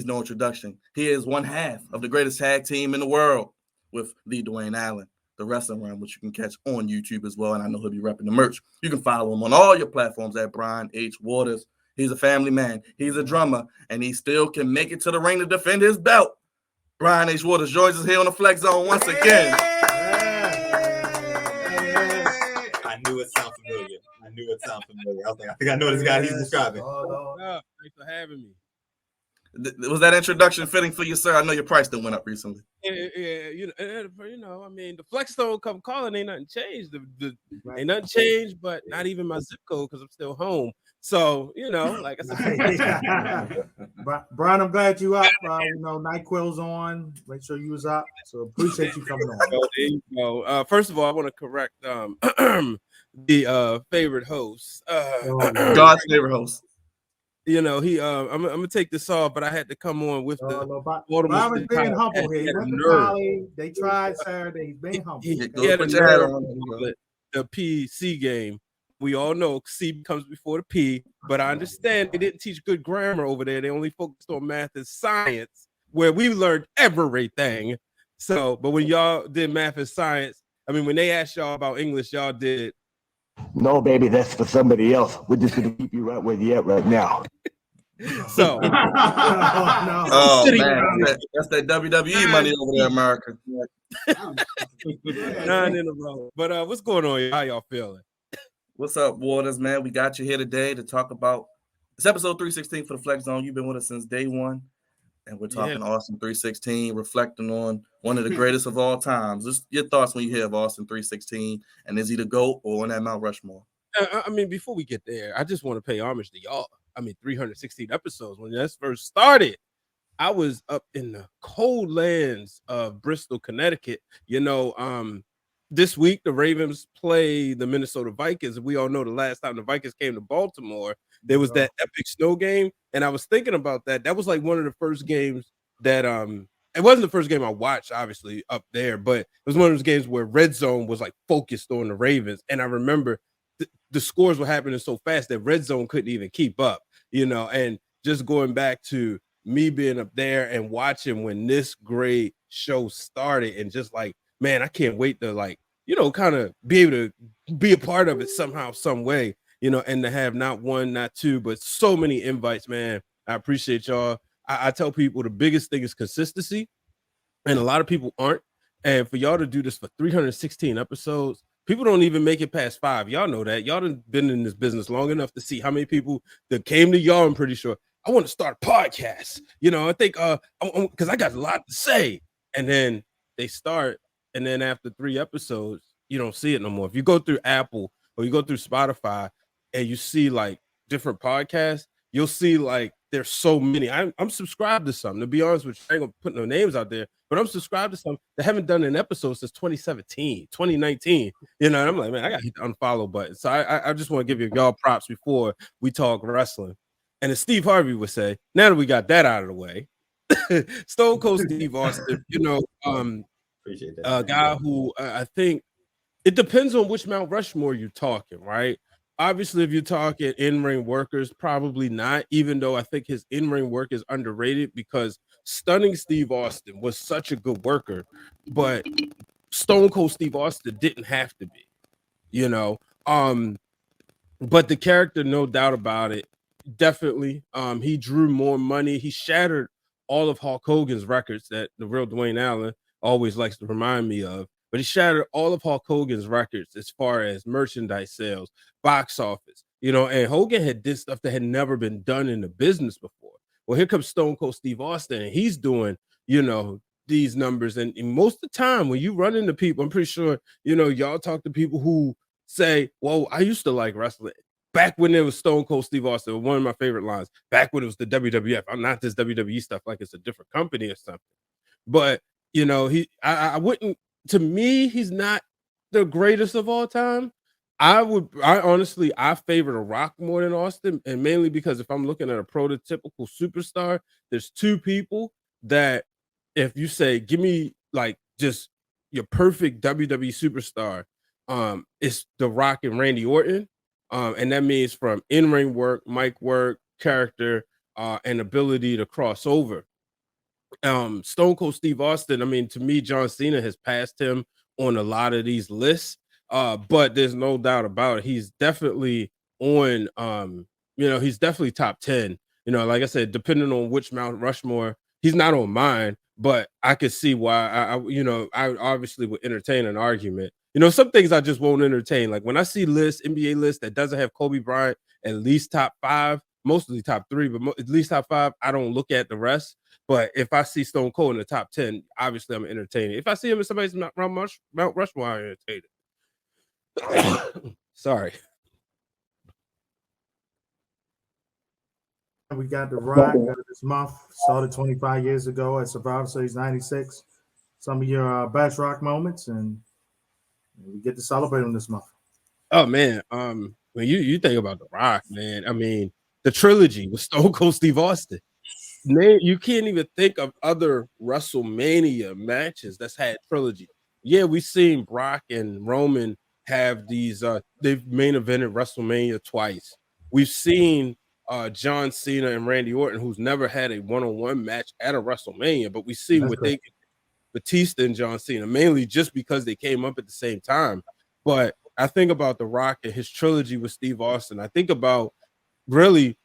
no introduction. He is one half of the greatest tag team in the world with the Dwayne Allen, the Wrestling Wrealm, which you can catch on YouTube as well. And I know he'll be repping the merch. You can follow him on all your platforms at Brian H. Waters. He's a family man. He's a drummer, and he still can make it to the ring to defend his belt. Brian H. Waters joins us here on the Flex Zone once again. I knew it sounded familiar. I was like, I think I know this guy he's describing. Thanks for having me. Was that introduction fitting for you, sir? I know your price done went up recently. Yeah, you know, I mean, the Flex Zone come calling, ain't nothing changed. Ain't nothing changed, but not even my zip code because I'm still home. So, you know, like I said. Brian, I'm glad you up. NyQuil's on. Make sure you was up. So appreciate you coming on. There you go. First of all, I want to correct the favorite host. God's favorite host. You know, I'm gonna take this off, but I had to come on with the Brian's being humble here. He went to Cali. They tried Saturday. He's being humble. He had the PC game. We all know C comes before the P, but I understand they didn't teach good grammar over there. They only focused on math and science, where we learned everything. So, but when y'all did math and science, I mean, when they asked y'all about English, y'all did. No, baby, that's for somebody else. We're just gonna keep you right where you're at right now. So, man, that's that WWE money over there, America. 9 in a row. But what's going on? How y'all feeling? What's up, Waters, man? We got you here today to talk about it's episode 316 for the Flex Zone. You've been with us since day one, and we're talking Austin 316, reflecting on one of the greatest of all times. Just your thoughts when you hear of Austin 316, and is he the GOAT or on that Mount Rushmore? I mean, before we get there, I just want to pay homage to y'all. I mean, 316 episodes. When this first started, I was up in the cold lands of Bristol, Connecticut. You know, this week the Ravens play the Minnesota Vikings. We all know the last time the Vikings came to Baltimore, there was that epic snow game. And I was thinking about that. That was like one of the first games that it wasn't the first game I watched, obviously, up there, but it was one of those games where Red Zone was like focused on the Ravens. And I remember the scores were happening so fast that Red Zone couldn't even keep up, you know, and just going back to me being up there and watching when this great show started and just like, man, I can't wait to like, you know, kind of be able to be a part of it somehow, some way, you know, and to have not one, not two, but so many invites, man. I appreciate y'all. I tell people the biggest thing is consistency, and a lot of people aren't. And for y'all to do this for 316 episodes, people don't even make it past 5. Y'all know that. Y'all done been in this business long enough to see how many people that came to y'all. I'm pretty sure I want to start a podcast. You know, I think because I got a lot to say, and then they start. And then after 3 episodes, you don't see it no more. If you go through Apple or you go through Spotify and you see like different podcasts, you'll see like there's so many. I'm subscribed to some, to be honest with you. I ain't gonna put no names out there, but I'm subscribed to some that haven't done an episode since 2017, 2019. You know, and I'm like, man, I gotta hit the unfollow button. So I just want to give y'all props before we talk wrestling. And as Steve Harvey would say, now that we got that out of the way, Stone Cold Steve Austin, you know, appreciate that. A guy who I think it depends on which Mount Rushmore you're talking, right? Obviously, if you're talking in-ring workers, probably not, even though I think his in-ring work is underrated because Stunning Steve Austin was such a good worker, but Stone Cold Steve Austin didn't have to be, you know. But the character, no doubt about it, definitely. He drew more money. He shattered all of Hulk Hogan's records that the real Dwayne Allen always likes to remind me of. But he shattered all of Hulk Hogan's records as far as merchandise sales, box office, you know, and Hogan had did stuff that had never been done in the business before. Well, here comes Stone Cold Steve Austin, and he's doing, you know, these numbers. And most of the time when you run into people, I'm pretty sure, you know, y'all talk to people who say, well, I used to like wrestling back when it was Stone Cold Steve Austin. One of my favorite lines, back when it was the WWF. I'm not this WWE stuff like it's a different company or something. But, you know, I wouldn't, to me, he's not the greatest of all time. I honestly favor The Rock more than Austin, and mainly because if I'm looking at a prototypical superstar, there's 2 people that if you say, give me like just your perfect WWE superstar, it's The Rock and Randy Orton. And that means from in-ring work, mic work, character, and ability to cross over. Stone Cold Steve Austin, I mean, to me, John Cena has passed him on a lot of these lists. But there's no doubt about it. He's definitely on he's definitely top 10. Like I said, depending on which Mount Rushmore, he's not on mine, but I could see why I obviously would entertain an argument. Some things I just won't entertain. Like when I see NBA lists that doesn't have Kobe Bryant at least top 5, mostly top 3, but at least top 5, I don't look at the rest. But if I see Stone Cold in the top 10, obviously I'm entertaining. If I see him in somebody's Mount Rushmore, I'm entertained. Sorry. We got The Rock this month. Started 25 years ago at Survivor Series 96. Some of your best Rock moments, and we get to celebrate them this month. Oh man, when you think about The Rock, man, I mean the trilogy with Stone Cold Steve Austin. Man, you can't even think of other WrestleMania matches that's had trilogy. Yeah, we've seen Brock and Roman have these. They've main evented WrestleMania twice. We've seen John Cena and Randy Orton, who's never had a one-on-one match at a WrestleMania, but we've seen what they Batista and John Cena, mainly just because they came up at the same time. But I think about The Rock and his trilogy with Steve Austin. I think about really,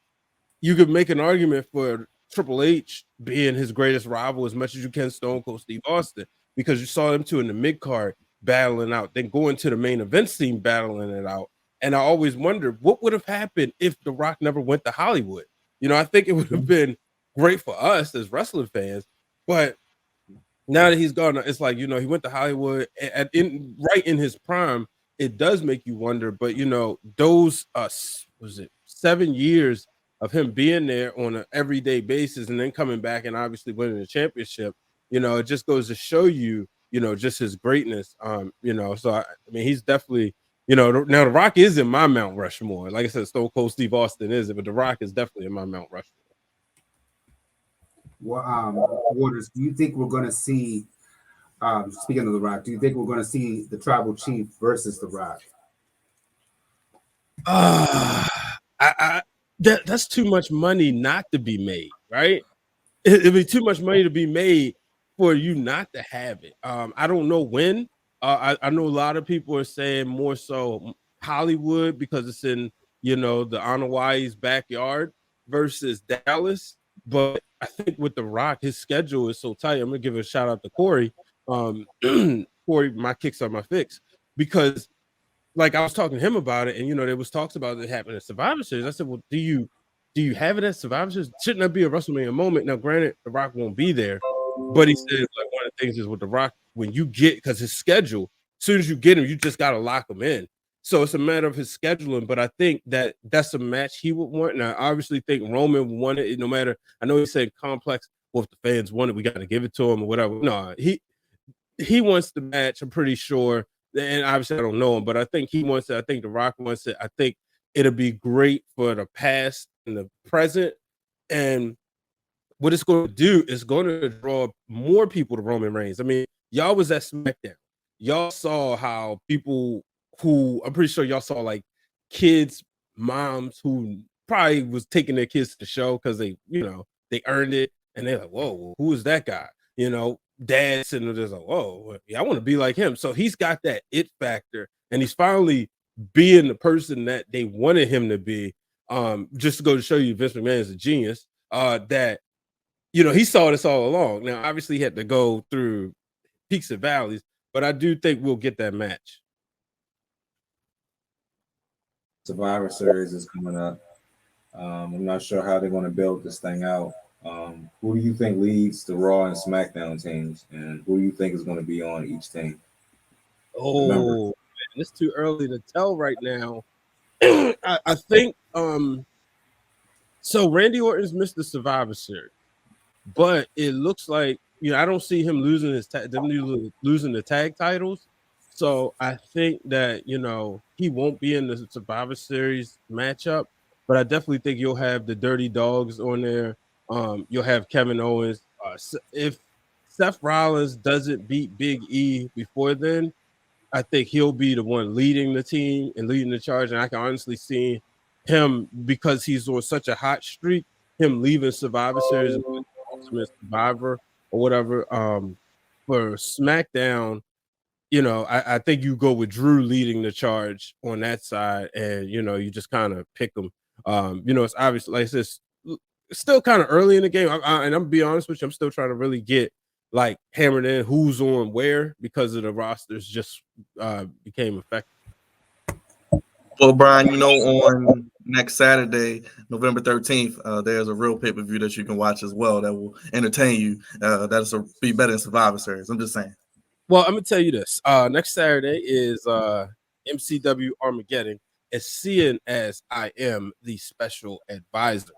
you could make an argument for Triple H being his greatest rival as much as you can Stone Cold Steve Austin, because you saw them two in the mid card battling out, then going to the main event scene battling it out. And I always wondered what would have happened if The Rock never went to Hollywood. I think it would have been great for us as wrestling fans, but now that he's gone, it's like, he went to Hollywood right in his prime. It does make you wonder, but those was it 7 years of him being there on an everyday basis and then coming back and obviously winning the championship, it just goes to show you, just his greatness. So I mean, he's definitely, now The Rock is in my Mount Rushmore. Like I said, Stone Cold Steve Austin is it, but The Rock is definitely in my Mount Rushmore. Waters, do you think we're going to see, speaking of The Rock, do you think we're going to see the Tribal Chief versus The Rock? That's too much money not to be made, right? It'd be too much money to be made for you not to have it. I don't know when. I know a lot of people are saying more so Hollywood because it's in, the Anawai's backyard versus Dallas. But I think with The Rock, his schedule is so tight. I'm gonna give a shout out to Corey. Corey, my kicks are my fix, because like I was talking to him about it, and there was talks about it happening at Survivor Series. I said, well, do you have it at Survivor Series? Shouldn't that be a WrestleMania moment? Now, granted, The Rock won't be there, but he said like one of the things is with The Rock, when you get, because his schedule, as soon as you get him, you just gotta lock him in. So it's a matter of his scheduling, but I think that that's a match he would want. And I obviously think Roman would want it no matter. I know he said complex. Well, if the fans want it, we got to give it to him or whatever. No, he wants the match. I'm pretty sure. And obviously I don't know him, but I think he wants it. I think The Rock wants it. I think it'll be great for the past and the present. And what it's going to do is going to draw more people to Roman Reigns. I mean, y'all was at SmackDown. Y'all saw how people who, I'm pretty sure y'all saw like kids, moms who probably was taking their kids to the show because they, they earned it. And they're like, whoa, who is that guy? Dad sitting there just like, whoa, yeah, I want to be like him. So he's got that it factor, and he's finally being the person that they wanted him to be. Just to go to show you, Vince McMahon is a genius. That he saw this all along. Now, obviously, he had to go through peaks and valleys, but I do think we'll get that match. Survivor Series is coming up. I'm not sure how they're going to build this thing out. Who do you think leads the Raw and SmackDown teams, and who do you think is going to be on each team? Oh, man, it's too early to tell right now. I think so Randy Orton's missed the Survivor Series, but it looks like I don't see him losing losing the tag titles. So I think that he won't be in the Survivor Series matchup, but I definitely think you'll have the Dirty Dogs on there. You'll have Kevin Owens. If Seth Rollins doesn't beat Big E before then, I think he'll be the one leading the team and leading the charge. And I can honestly see him, because he's on such a hot streak, him leaving Survivor Series and Ultimate Survivor or whatever. For SmackDown, I think you go with Drew leading the charge on that side, and you just kind of pick them. It's obvious, like it's still kind of early in the game, and I'm gonna be honest with you, I'm still trying to really get like hammered in who's on where because of the rosters just became effective. Well, Brian, on next Saturday, November 13th, there's a real pay-per-view that you can watch as well that will entertain you. That'll be better than Survivor Series. I'm just saying. Well, I'm gonna tell you this. Next Saturday is MCW Armageddon, as seeing as I am the special advisor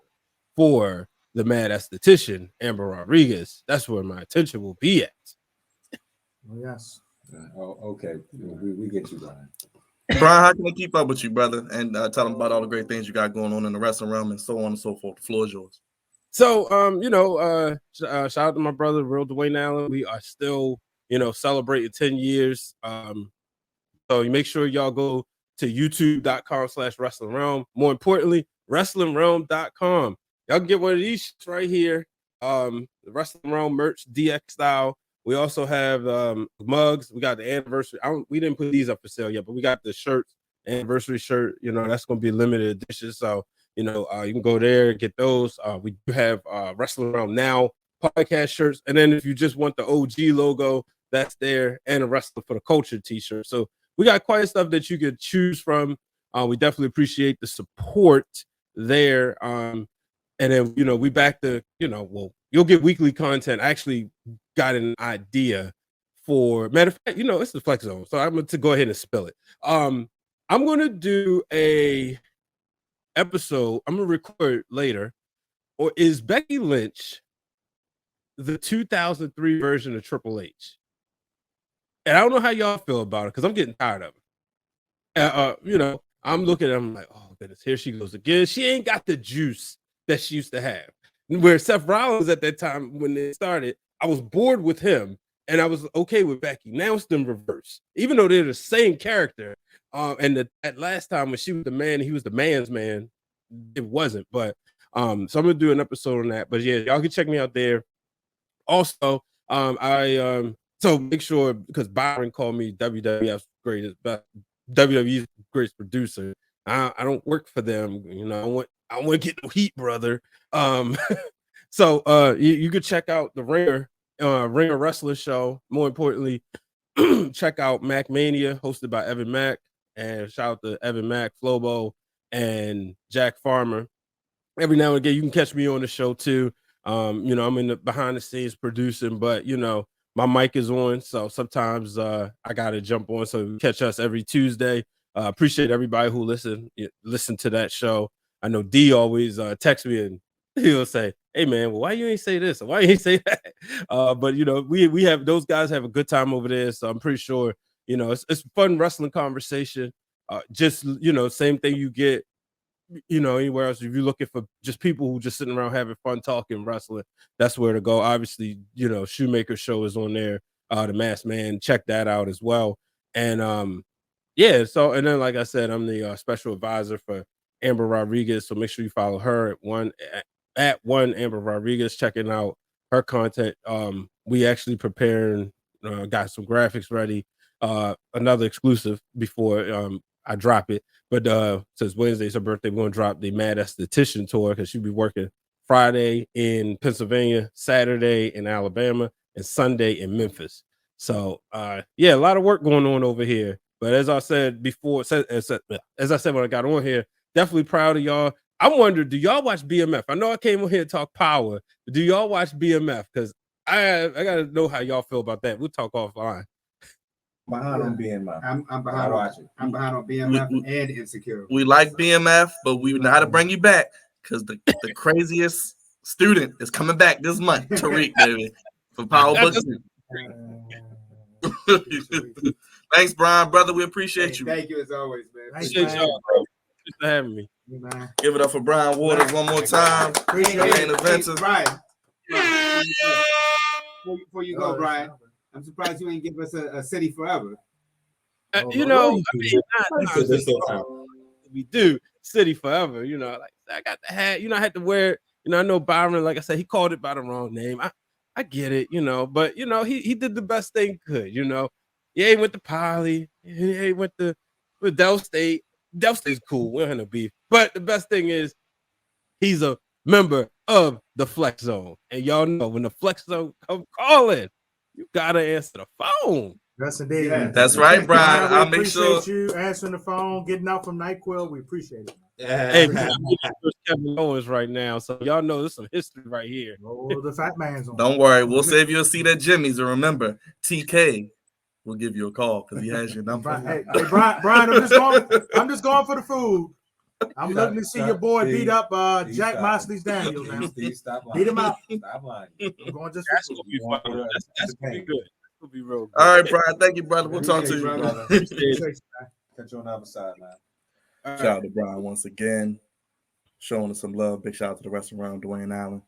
for the mad esthetician Amber Rodriguez. That's where my attention will be at. Oh, yes. Oh, okay. We get you, Brian. Brian, how can I keep up with you, brother? And tell them about all the great things you got going on in the wrestling realm and so on and so forth. The floor is yours. So, shout out to my brother, Real Dwayne Allen. We are still, celebrating 10 years. So you make sure y'all go to youtube.com/Wrestling Wrealm. More importantly, WrestlingWrealm.com. Y'all can get one of these right here. The Wrestling Wrealm merch, DX style. We also have mugs. We got the anniversary. We didn't put these up for sale yet, but we got the shirts, anniversary shirt. That's going to be a limited edition. So, you can go there and get those. We do have Wrestling Wrealm Now podcast shirts. And then if you just want the OG logo, that's there, and a Wrestling for the Culture t-shirt. So we got quite a stuff that you could choose from. We definitely appreciate the support there. And then, we back to, you'll get weekly content. I actually got an idea for, matter of fact, it's the Flex Zone. So I'm going to go ahead and spill it. I'm going to do a episode. I'm going to record later. Or is Becky Lynch the 2003 version of Triple H? And I don't know how y'all feel about it because I'm getting tired of it. I'm looking at them like, oh goodness, here she goes again. She ain't got the juice that she used to have. Where Seth Rollins at that time when it started, I was bored with him and I was okay with Becky. Now it's them reverse, even though they're the same character. And at last time when she was the man, he was the man's man. It wasn't, but so I'm gonna do an episode on that. But yeah, y'all can check me out there. Also, so make sure, because Byron called me WWE's greatest producer. I don't work for them, I want to get no heat, brother. So you could check out the Ringer Wrestler Show. More importantly, check out Mac Mania, hosted by Evan Mack, and shout out to Evan Mack, Flobo, and Jack Farmer. Every now and again, you can catch me on the show too. I'm in the behind the scenes producing, but my mic is on, so sometimes I gotta jump on. So catch us every Tuesday. Appreciate everybody who listen to that show. I know D always texts me and he'll say, "Hey man, well, why you ain't say this or why you ain't say that?" But we have those guys have a good time over there, so I'm pretty sure it's fun wrestling conversation. Just same thing you get anywhere else. If you're looking for just people who just sitting around having fun talking wrestling, that's where to go. Obviously, Shoemaker Show is on there. The Masked Man, check that out as well. And so and then like I said, I'm the special advisor for Amber Rodriguez. So make sure you follow her at one Amber Rodriguez, checking out her content. We actually preparing, got some graphics ready. Another exclusive before I drop it. But since Wednesday's her birthday, we're gonna drop the Mad Esthetician tour because she'll be working Friday in Pennsylvania, Saturday in Alabama, and Sunday in Memphis. So a lot of work going on over here. But as I said before, as I said when I got on here, definitely proud of y'all. I wonder, do y'all watch BMF? I know I came on here to talk power, but do y'all watch BMF? Because I gotta know how y'all feel about that. We'll talk offline. Behind on BMF. I'm behind on BMF and Insecure. We like BMF, but we know how to bring you back because the craziest student is coming back this month. Tariq, baby, for Power Books. Thanks, Brian, brother. We appreciate you. Thank you as always, man. Appreciate y'all, bro. Thanks for having me. Give it up for Brian Waters one more time. Brian. Before you go, Brian, I'm surprised you ain't give us a City Forever. We do City Forever. Like I got the hat. I had to wear it. I know Byron, like I said, he called it by the wrong name. I get it, but he did the best thing he could, Yeah, he went to Poly, he went with Del State. Del State's cool, we don't have no beef. But the best thing is he's a member of the Flex Zone. And y'all know when the Flex Zone come calling, you gotta answer the phone. Yes, indeed. Yeah. That's right, Brian. We I'll make sure. appreciate you answering the phone, getting out from NyQuil. We appreciate it. Hey, there's Kevin Owens right now, so y'all know there's some history right here. Oh, the fat man's on. Don't worry, we'll save you a seat at Jimmy's. And remember, TK will give you a call because he has your number. Hey, Brian, I'm just going for the food. I'm looking to see your boy beat up Jack Mosley's Daniels now. Stop lying. Beat him out. Stop lying. I'm going just That's for gonna food. be fun. That's gonna be good. That's gonna be real good. All right, Brian. Thank you, brother. We'll talk to you. brother. Appreciate you, man. Catch you on the other side, man. Shout out to Brian once again, showing us some love. Big shout out to the Wrestling Wrealm, Dwayne Allen.